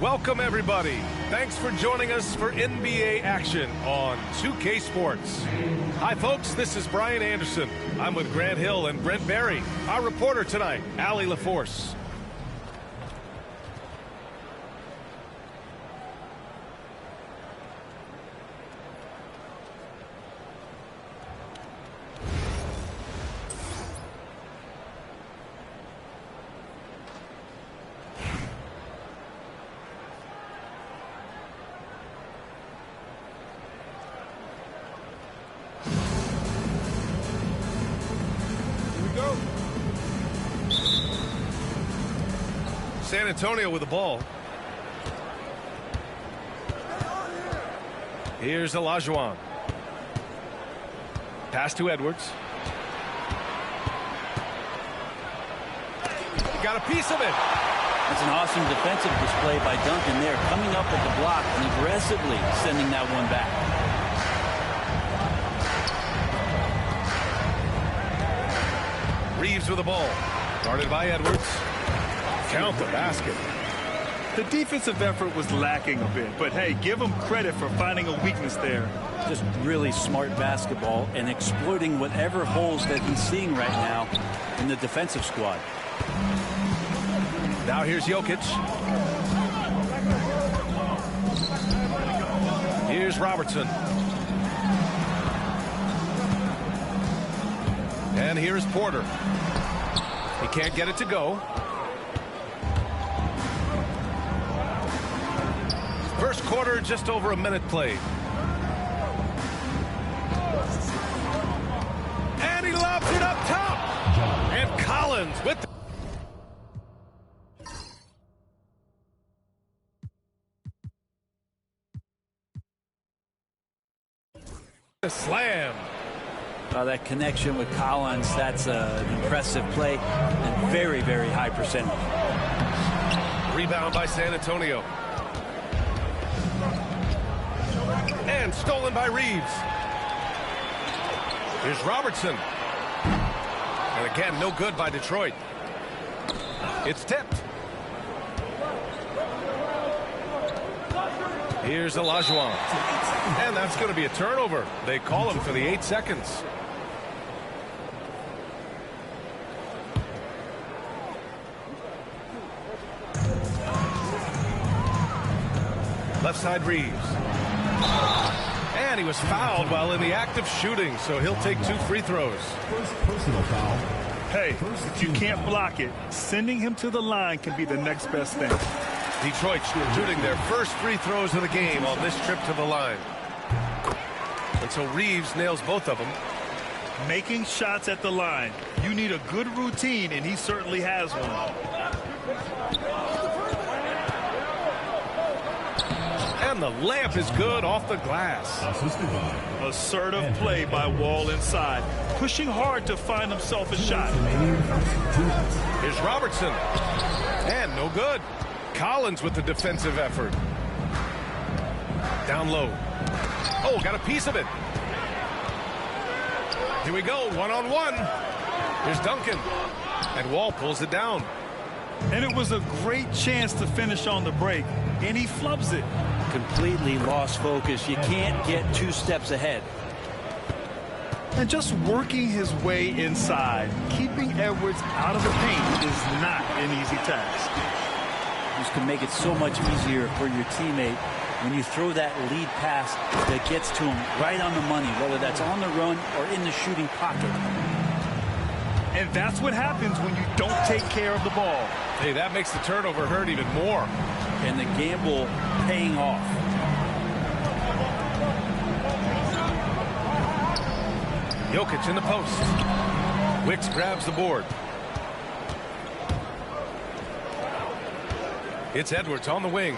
Welcome, everybody. Thanks for joining us for NBA action on 2K Sports. Hi, folks. This is Brian Anderson. I'm with Grant Hill and Brent Barry. Our reporter tonight, Allie LaForce. San Antonio with the ball. Here's Olajuwon. Pass to Edwards. Got a piece of it. That's an awesome defensive display by Duncan there, coming up with the block and aggressively sending that one back. Reeves with the ball. Guarded by Edwards. Count the basket. The defensive effort was lacking a bit, but hey, give him credit for finding a weakness there. Just really smart basketball and exploiting whatever holes that he's seeing right now in the defensive squad. Now here's Jokic. Here's Robertson. And here's Porter. He can't get it to go. First quarter, just over a minute played. And he lobs it up top. And Collins with the slam. That connection with Collins, that's an impressive play and very, very high percentage. Rebound by San Antonio. And stolen by Reeves. Here's Robertson. And again, no good by Detroit. It's tipped. Here's Olajuwon. And that's going to be a turnover. They call him for the 8 seconds. Left side Reeves. And he was fouled while in the act of shooting, so he'll take 2 free throws. First personal foul. Hey, if you can't block it, sending him to the line can be the next best thing. Detroit shooting their first free throws of the game on this trip to the line. And so Reeves nails both of them. Making shots at the line. You need a good routine, and he certainly has one. And the layup is good off the glass. Assertive play by Wall inside. Pushing hard to find himself a shot. Here's Robertson. And no good. Collins with the defensive effort. Down low. Oh, got a piece of it. Here we go, one-on-one. Here's Duncan. And Wall pulls it down. And it was a great chance to finish on the break. And he flubs it. Completely lost focus. You can't get 2 steps ahead. And just working his way inside, keeping Edwards out of the paint is not an easy task. This can make it so much easier for your teammate when you throw that lead pass that gets to him right on the money, whether that's on the run or in the shooting pocket. And that's what happens when you don't take care of the ball. Hey, that makes the turnover hurt even more. And the gamble paying off. Jokic in the post. Wicks grabs the board. It's Edwards on the wing.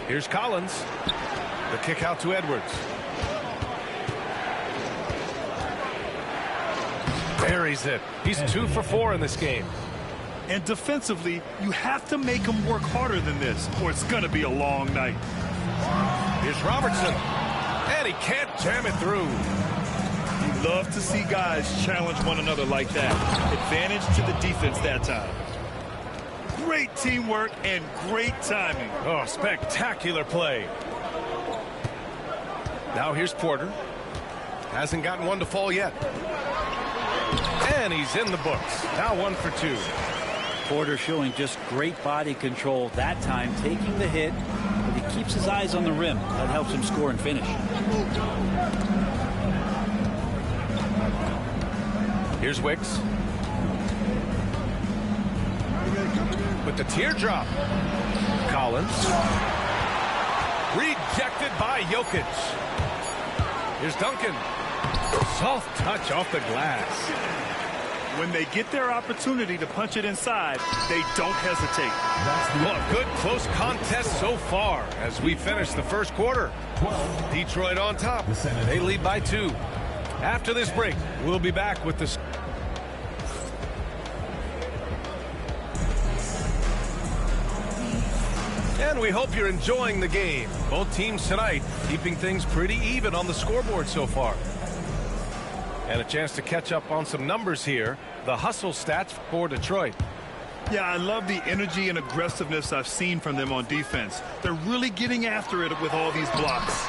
Here's Collins. The kick out to Edwards. Buries it. He's 2 for 4 in this game. And defensively, you have to make him work harder than this, or it's going to be a long night. Here's Robertson. And he can't jam it through. You love to see guys challenge one another like that. Advantage to the defense that time. Great teamwork and great timing. Oh, spectacular play. Now here's Porter. Hasn't gotten one to fall yet. And he's in the books. Now 1 for 2. Porter showing just great body control that time, taking the hit, but he keeps his eyes on the rim. That helps him score and finish. Here's Wicks. With the teardrop. Collins. Rejected by Jokic. Here's Duncan. Soft touch off the glass. When they get their opportunity to punch it inside, they don't hesitate. Well, a good close contest so far as we finish the first quarter. Detroit on top. They lead by 2. After this break, we'll be back with the... And we hope you're enjoying the game. Both teams tonight keeping things pretty even on the scoreboard so far. And a chance to catch up on some numbers here. The hustle stats for Detroit. Yeah, I love the energy and aggressiveness I've seen from them on defense. They're really getting after it with all these blocks.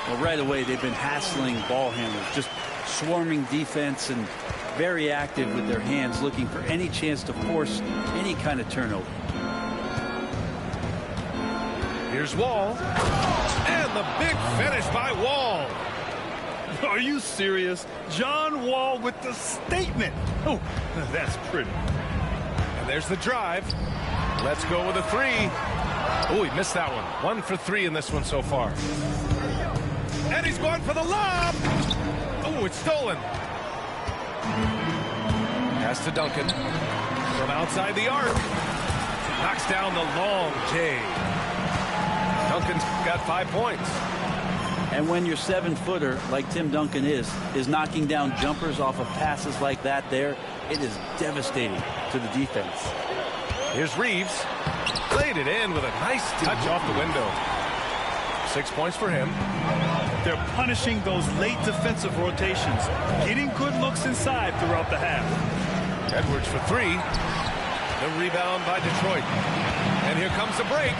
Well, right away, they've been hassling ball handlers, just swarming defense and very active with their hands, looking for any chance to force any kind of turnover. Here's Wall. And the big finish by Wall. Are you serious? John Wall with the statement. Oh, that's pretty. And there's the drive. Let's go with a 3. Oh, he missed that one. 1 for 3 in this one so far. And he's going for the lob. Oh, it's stolen. Pass to Duncan. From outside the arc. Knocks down the long J. Duncan's got 5 points. And when your 7-footer, like Tim Duncan is knocking down jumpers off of passes like that there, it is devastating to the defense. Here's Reeves. Played it in with a nice touch off the window. 6 points for him. They're punishing those late defensive rotations, getting good looks inside throughout the half. Edwards for 3. The rebound by Detroit. And here comes the break.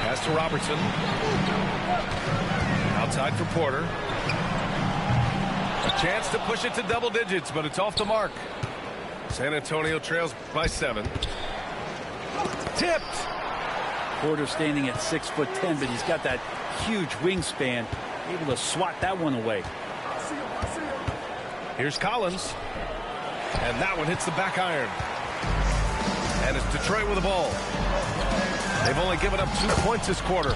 Pass to Robertson. Outside for Porter. A chance to push it to double digits, but it's off the mark. San Antonio trails by 7. Tipped. Porter standing at 6'10", but he's got that huge wingspan, able to swat that one away. Here's Collins. And that one hits the back iron. And it's Detroit with the ball. They've only given up 2 points this quarter.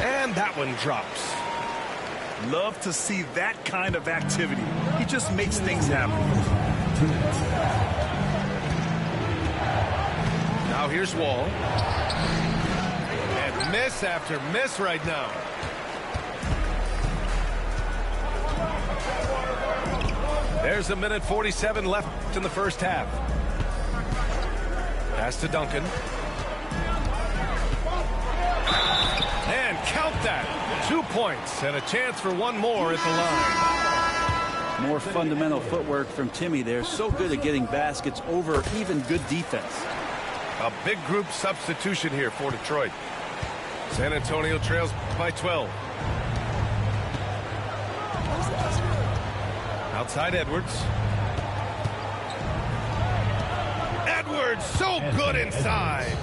And that one drops. Love to see that kind of activity. He just makes things happen. Now here's Wall. And miss after miss right now. There's a minute 47 left in the first half. Pass to Duncan. And count that. 2 points and a chance for one more at the line. More fundamental footwork from Timmy there. So good at getting baskets over even good defense. A big group substitution here for Detroit. San Antonio trails by 12. Outside Edwards. Edwards so good inside.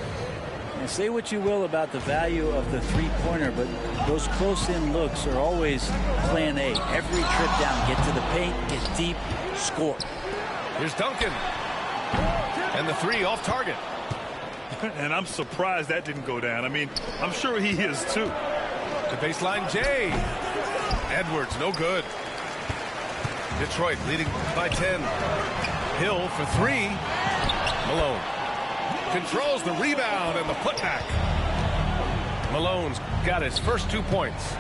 And say what you will about the value of the three-pointer, but those close-in looks are always plan A. Every trip down, get to the paint, get deep, score. Here's Duncan. And the 3 off target. And I'm surprised that didn't go down. I mean, I'm sure he is too. To baseline J. Edwards, no good. Detroit leading by 10. Hill for 3. Malone controls the rebound and the putback. Malone's got his first 2 points.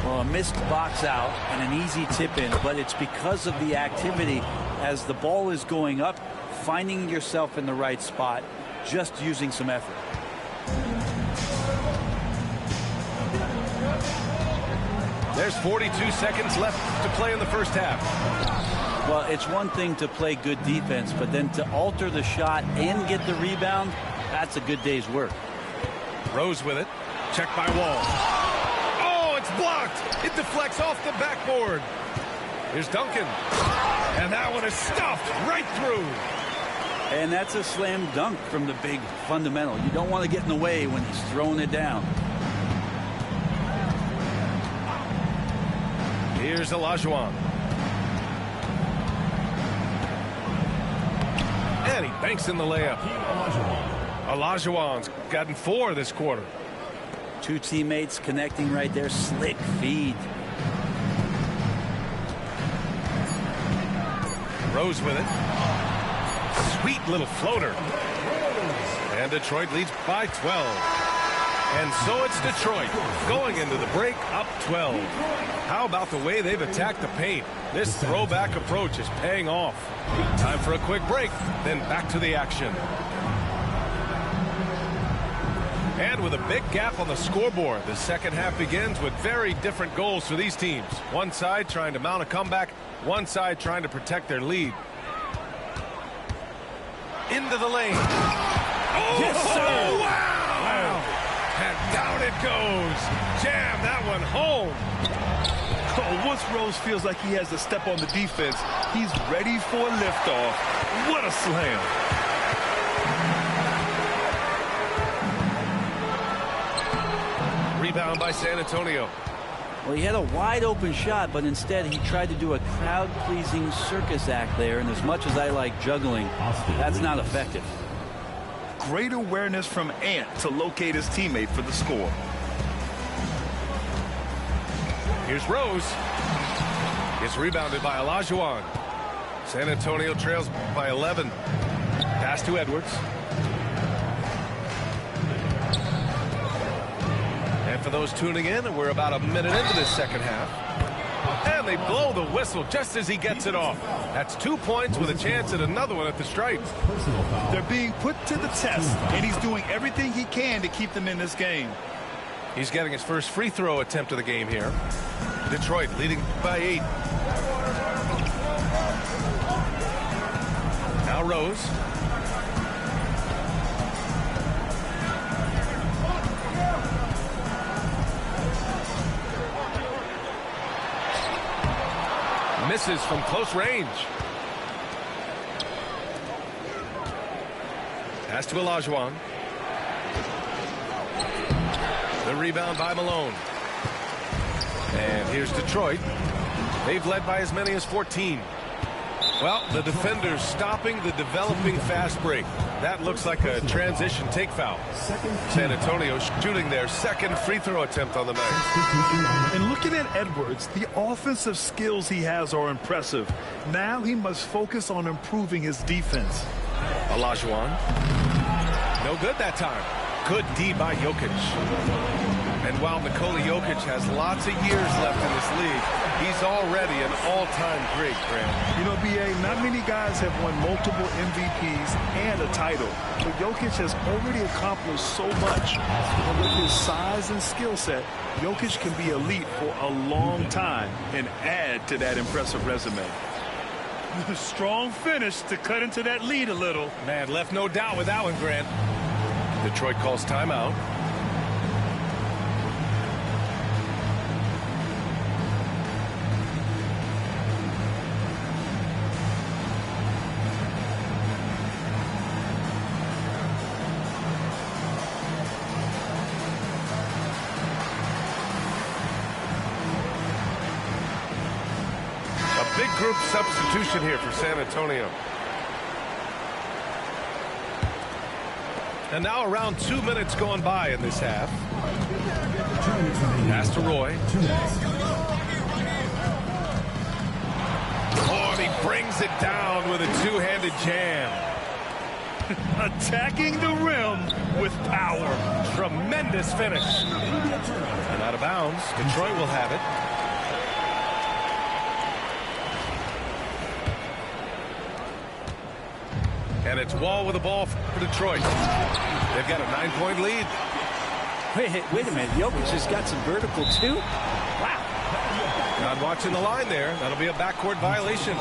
Well, a missed box out and an easy tip in, but it's because of the activity as the ball is going up, finding yourself in the right spot, just using some effort. There's 42 seconds left to play in the first half. Well, it's one thing to play good defense, but then to alter the shot and get the rebound, that's a good day's work. Rose with it. Checked by Wall. Oh, it's blocked. It deflects off the backboard. Here's Duncan. And that one is stuffed right through. And that's a slam dunk from the big fundamental. You don't want to get in the way when he's throwing it down. Here's Olajuwon. And he banks in the layup. Olajuwon's gotten 4 this quarter. Two teammates connecting right there. Slick feed. Rose with it. Sweet little floater. And Detroit leads by 12. And so it's Detroit going into the break up 12. How about the way they've attacked the paint? This throwback approach is paying off. Time for a quick break, then back to the action. And with a big gap on the scoreboard, the second half begins with very different goals for these teams. One side trying to mount a comeback, one side trying to protect their lead. Into the lane. Oh, yes, sir. Wow. And down it goes. Jam that one home. Oh, once Rose feels like he has to step on the defense, he's ready for a liftoff. What a slam. Rebound by San Antonio. Well, he had a wide open shot, but instead he tried to do a crowd-pleasing circus act there, and as much as I like juggling, that's not effective. Great awareness from Ant to locate his teammate for the score. Here's Rose. It's rebounded by Olajuwon. San Antonio trails by 11. Pass to Edwards. And for those tuning in, we're about a minute into this second half. And they blow the whistle just as he gets it off. That's 2 points with a chance at another one at the stripe. They're being put to the test, and he's doing everything he can to keep them in this game. He's getting his first free throw attempt of the game here. Detroit leading by 8. Now Rose. Misses from close range. Pass to Olajuwon. The rebound by Malone. And here's Detroit. They've led by as many as 14. Well, the defenders stopping the developing fast break. That looks like a transition take foul. San Antonio shooting their second free throw attempt on the night. And looking at Edwards, the offensive skills he has are impressive. Now he must focus on improving his defense. Olajuwon. No good that time. Good D by Jokic. And while Nikola Jokic has lots of years left in this league, he's already an all-time great, Grant. You know, B.A., not many guys have won multiple MVPs and a title. But Jokic has already accomplished so much. And with his size and skill set, Jokic can be elite for a long time and add to that impressive resume. Strong finish to cut into that lead a little. Man, left no doubt with that one, Grant. Detroit calls timeout. A big group substitution here for San Antonio. And now around 2 minutes going by in this half. Pass to Roy. Oh, and he brings it down with a two-handed jam. Attacking the rim with power. Tremendous finish. And out of bounds. Detroit will have it. And it's Wall with the ball for Detroit. They've got a 9-point lead. Wait a minute. Jokic has got some vertical, too? Wow. Not watching the line there. That'll be a backcourt violation.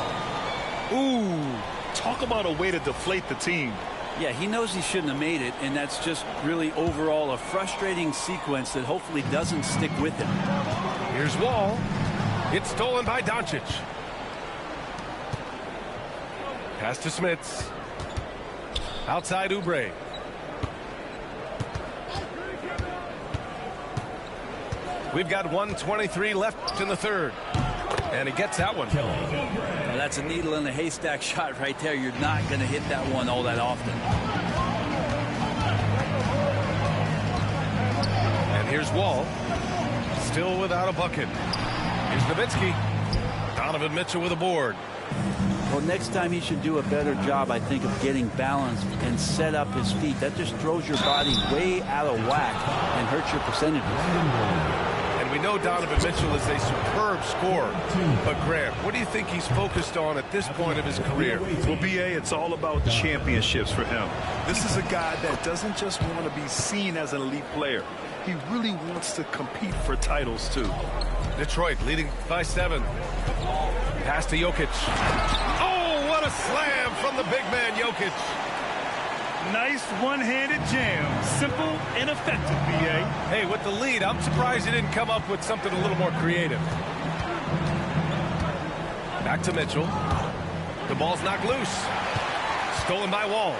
Ooh, talk about a way to deflate the team. Yeah, he knows he shouldn't have made it, and that's just really overall a frustrating sequence that hopefully doesn't stick with him. Here's Wall. It's stolen by Doncic. Pass to Smits. Outside Oubre. We've got 1:23 left in the third. And he gets that one. Well, that's a needle in a haystack shot right there. You're not going to hit that one all that often. And here's Wall. Still without a bucket. Here's Nowitzki. Donovan Mitchell with a board. Well, next time he should do a better job, I think, of getting balanced and set up his feet. That just throws your body way out of whack and hurts your percentages. And we know Donovan Mitchell is a superb scorer. But, Grant, what do you think he's focused on at this point of his career? Well, B.A., it's all about championships for him. This is a guy that doesn't just want to be seen as an elite player. He really wants to compete for titles, too. Detroit leading by 7. Pass to Jokic. Oh, what a slam from the big man, Jokic. Nice one-handed jam. Simple and effective, B.A. Hey, with the lead, I'm surprised he didn't come up with something a little more creative. Back to Mitchell. The ball's knocked loose. Stolen by Wall.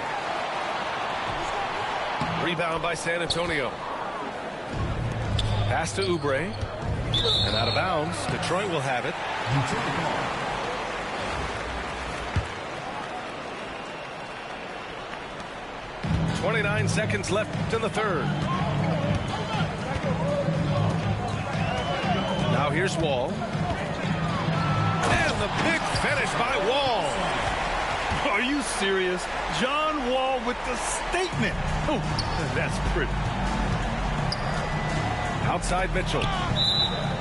Rebound by San Antonio. Pass to Oubre. And out of bounds. Detroit will have it. 29 seconds left in the third. Now here's Wall. And the big finish by Wall. Are you serious? John Wall with the statement. Oh, that's pretty. Outside Mitchell.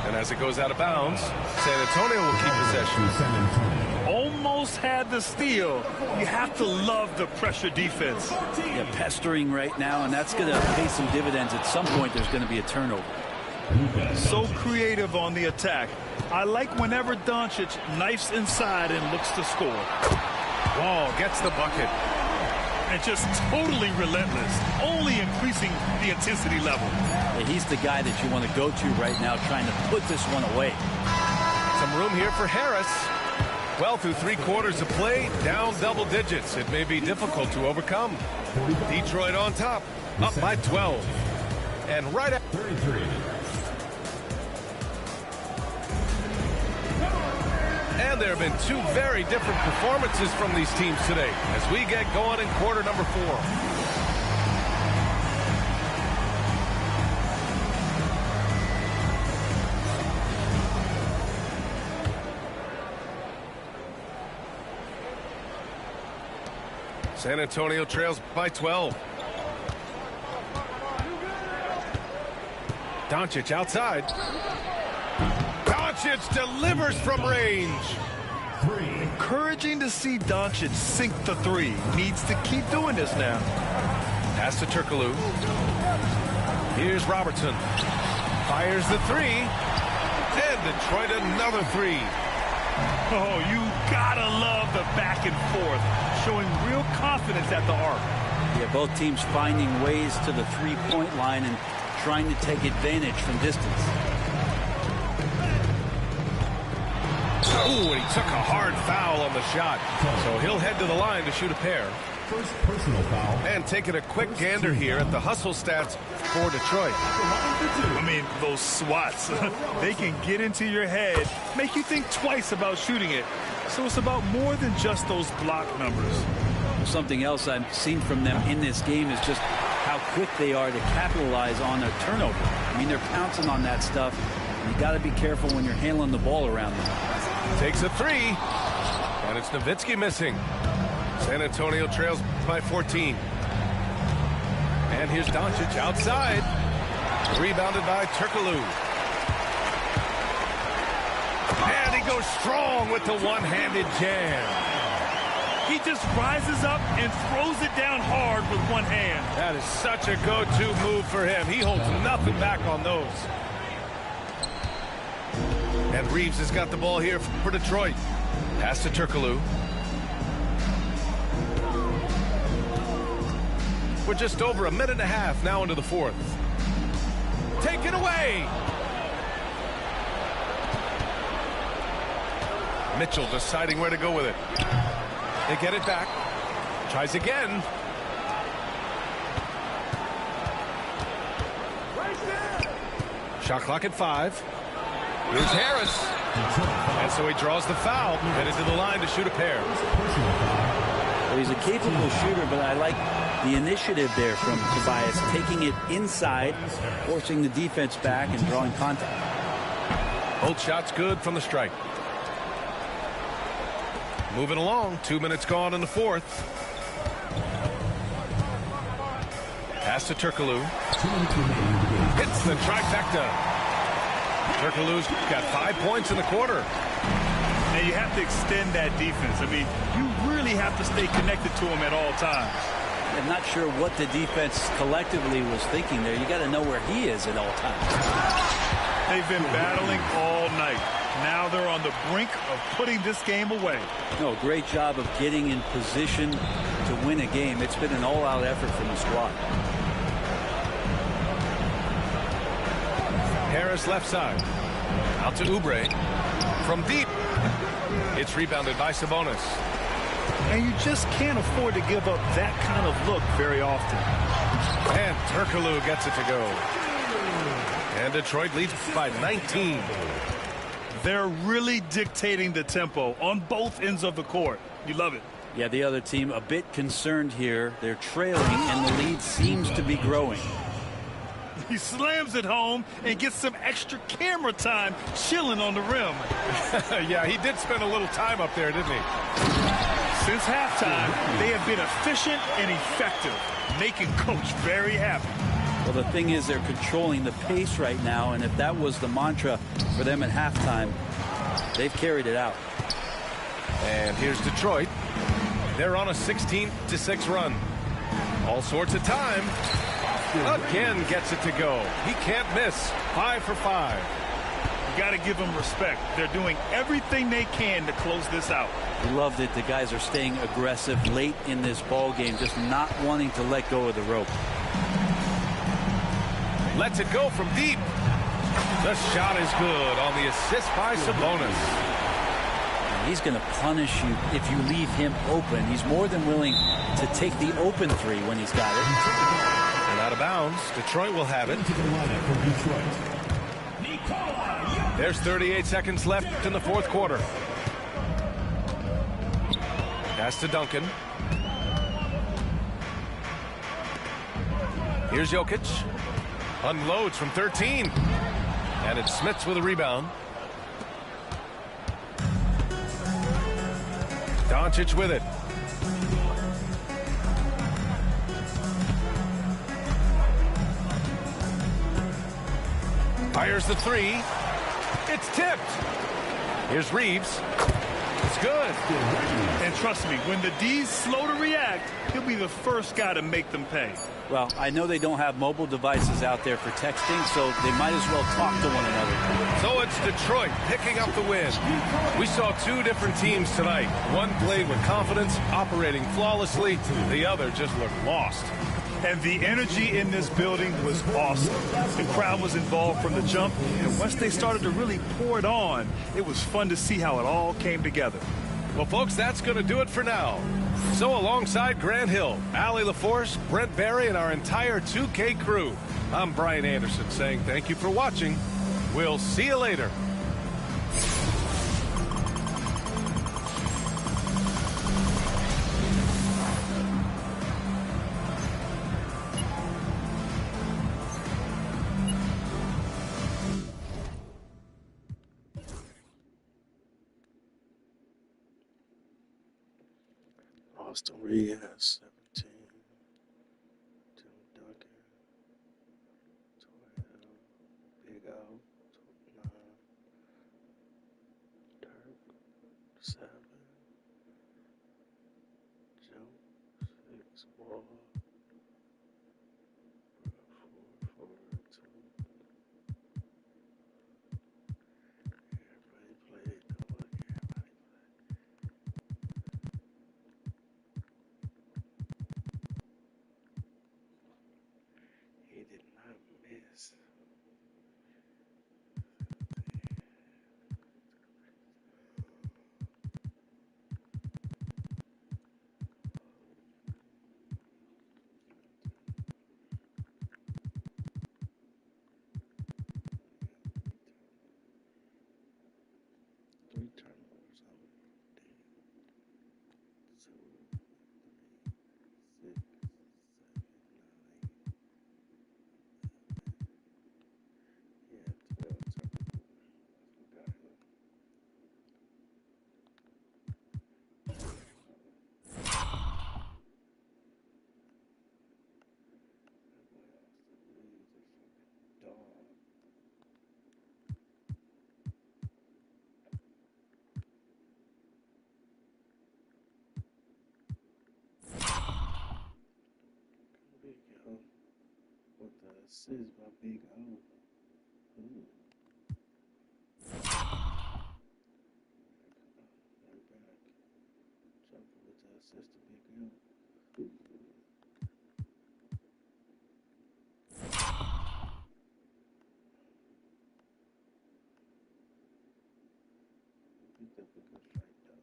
And as it goes out of bounds, San Antonio will keep possession. Almost had the steal. You have to love the pressure defense. Yeah, pestering right now, and that's going to pay some dividends. At some point, there's going to be a turnover. So creative on the attack. I like whenever Doncic knifes inside and looks to score. Wall gets the bucket. And just totally relentless, only increasing the intensity level. Yeah, he's the guy that you want to go to right now, trying to put this one away. Some room here for Harris. Well, through 3 quarters of play, down double digits. It may be difficult to overcome. Detroit on top, up by 12. And right at 33. And there have been 2 very different performances from these teams today as we get going in quarter number 4. San Antonio trails by 12. Doncic outside. Doncic delivers from range. Encouraging to see Doncic sink the 3. Needs to keep doing this now. Pass to Turkoglu. Here's Robertson. Fires the 3. And Detroit another 3. Oh, you gotta love the back and forth. Showing real confidence at the arc. Yeah, both teams finding ways to the three-point line and trying to take advantage from distance. Ooh, and he took a hard foul on the shot. So he'll head to the line to shoot a pair. First personal foul. And taking a quick gander here at the hustle stats for Detroit. I mean, those swats, they can get into your head, make you think twice about shooting it. So it's about more than just those block numbers. Something else I've seen from them in this game is just how quick they are to capitalize on a turnover. I mean, they're pouncing on that stuff. You got to be careful when you're handling the ball around them. Takes a 3. And it's Nowitzki missing. San Antonio trails by 14. And here's Doncic outside. Rebounded by Turkoglu. And he goes strong with the one-handed jam. He just rises up and throws it down hard with one hand. That is such a go-to move for him. He holds nothing back on those. And Reeves has got the ball here for Detroit. Pass to Turkoglu. We're just over a minute and a half now into the fourth. Taken away. Mitchell deciding where to go with it. They get it back. Tries again. Shot clock at 5. Here's Harris. And so he draws the foul. Headed to the line to shoot a pair. Well, he's a capable shooter, but I like the initiative there from Tobias, taking it inside, forcing the defense back, and drawing contact. Both shots good from the strike. Moving along. 2 minutes gone in the fourth. Pass to Turkoglu. Hits the trifecta. Turkoglu's got 5 points in the quarter. And you have to extend that defense. I mean, you really have to stay connected to him at all times. I'm not sure what the defense collectively was thinking there. You got to know where he is at all times. They've been battling all night. Now they're on the brink of putting this game away. No, great job of getting in position to win a game. It's been an all-out effort from the squad. Harris left side. Out to Oubre. From deep. It's rebounded by Sabonis. And you just can't afford to give up that kind of look very often. And Turkoglu gets it to go. And Detroit leads by 19. They're really dictating the tempo on both ends of the court. You love it. Yeah, the other team a bit concerned here. They're trailing, and the lead seems to be growing. He slams it home and gets some extra camera time chilling on the rim. Yeah, he did spend a little time up there, didn't he? Since halftime, they have been efficient and effective, making Coach very happy. Well, the thing is, they're controlling the pace right now, and if that was the mantra for them at halftime, they've carried it out. And here's Detroit. They're on a 16-6 run. All sorts of time. Again gets it to go. He can't miss. 5 for 5. You got to give them respect. They're doing everything they can to close this out. We love that the guys are staying aggressive late in this ball game, just not wanting to let go of the rope. Lets it go from deep. The shot is good on the assist by Sabonis. He's going to punish you if you leave him open. He's more than willing to take the open three when he's got it. And out of bounds. Detroit will have it. There's 38 seconds left in the fourth quarter. Pass to Duncan. Here's Jokic. Unloads from 13. And it's Smits with a rebound. Doncic with it. Fires the three. It's tipped. Here's Reeves. It's good. And trust me, when the D's slow to react, he'll be the first guy to make them pay. Well, I know they don't have mobile devices out there for texting, so they might as well talk to one another. So it's Detroit picking up the win. We saw two different teams tonight. One played with confidence, operating flawlessly. The other just looked lost. And the energy in this building was awesome. The crowd was involved from the jump, and once they started to really pour it on, it was fun to see how it all came together. Well, folks, that's going to do it for now. So alongside Grant Hill, Allie LaForce, Brent Barry, and our entire 2K crew, I'm Brian Anderson saying thank you for watching. We'll see you later. Austin Reed has 17. Tim Duncan, 12. Big Al, 9. Dirk, 7. Joe, 6. Wall, 4, 2. Everybody played. assist by Big O. Ooh. Right back. Jumper with the assist to Big O. Picked up a good fight though.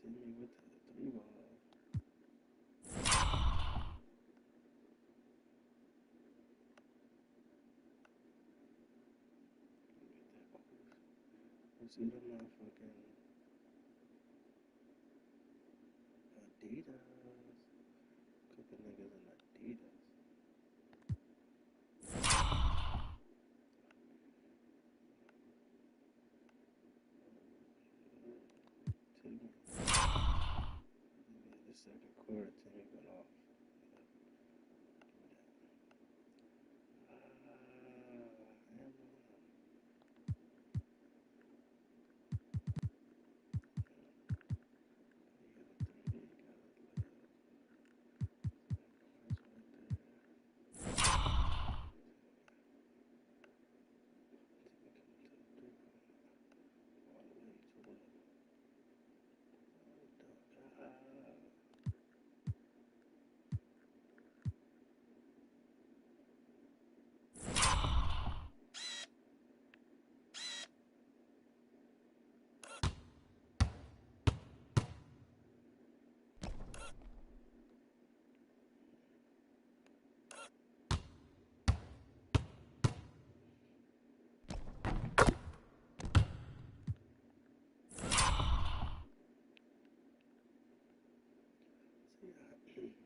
Timmy was crazy. Timmy with the 3 ball. You see the motherfucking Adidas. Couple niggas in Adidas. Timmy. Yeah, the second quarter, Timmy went off.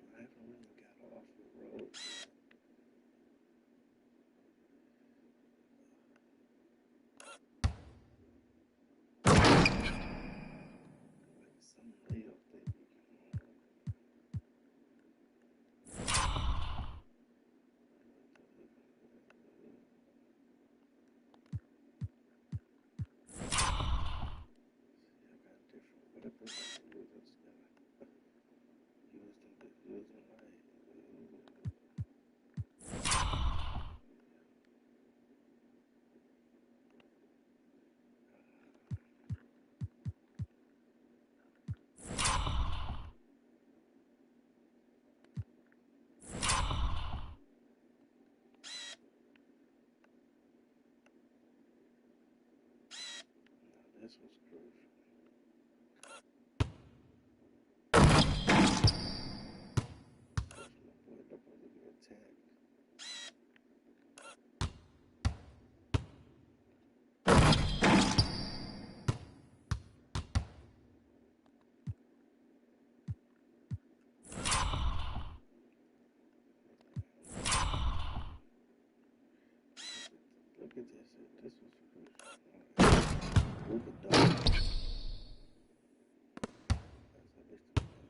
I haven't really got off the road. Like some layup thing. I got different weapons I can use. I just gotta use them right. Now this was crucial. Push my boy up under the attack. Look at this. This was crucial. Move it down. That's how bitch to be.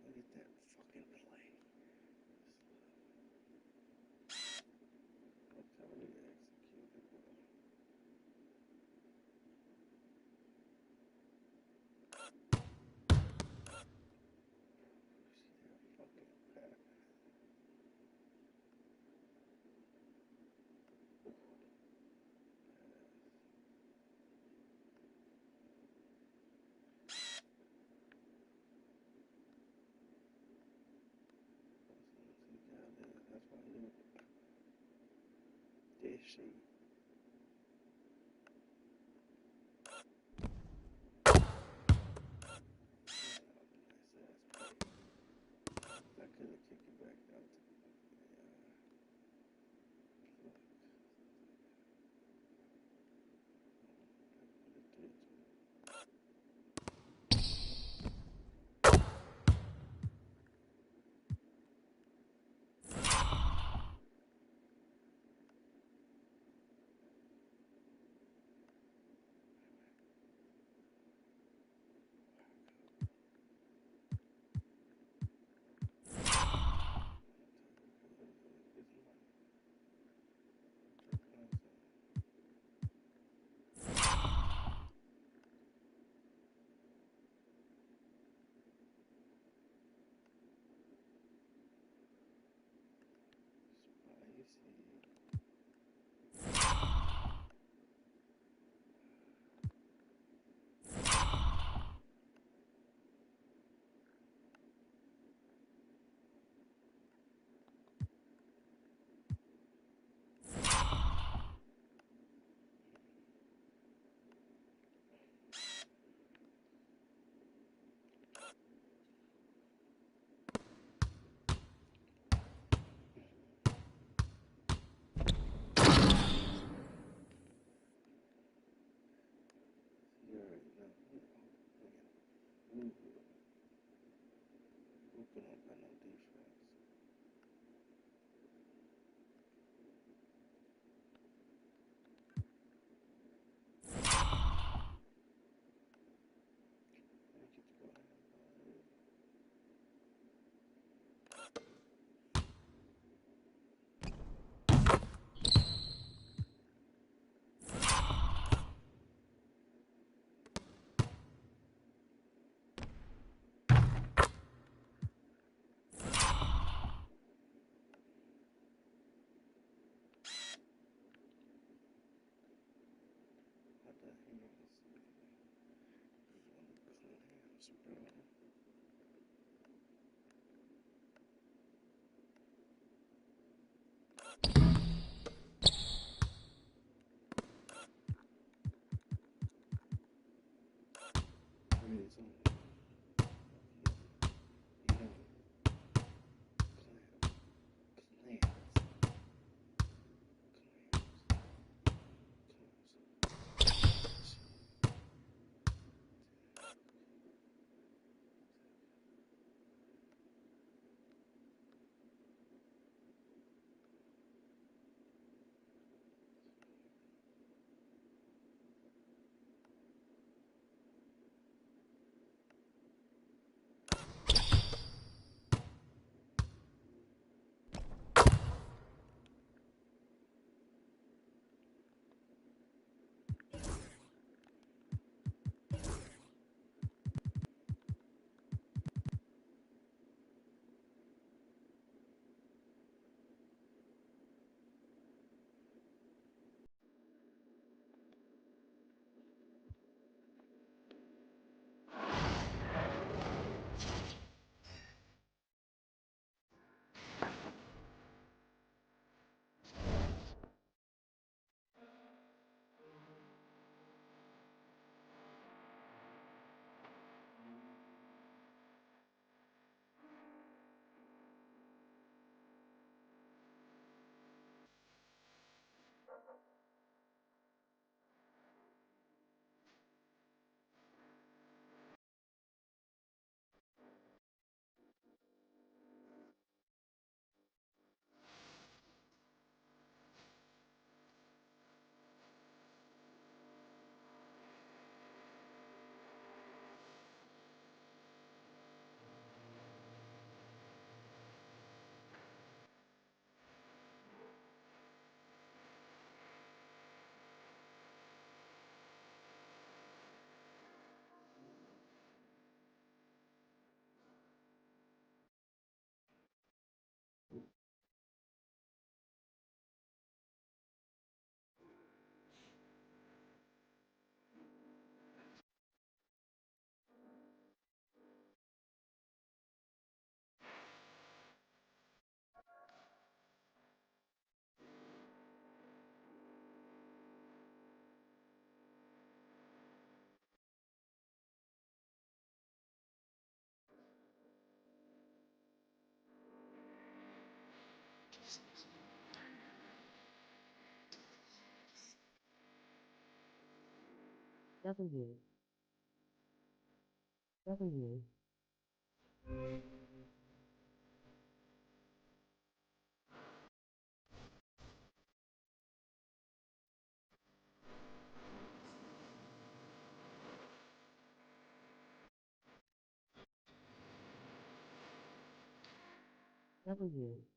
Look at that fucking play. Look how we executed, bro. See that fucking pass. That's why you dishy. I could have kicked it back out to Tampa don't got no defense. Let me get the ball in. What the hell is this? These one of the clams, bro. Where is it? W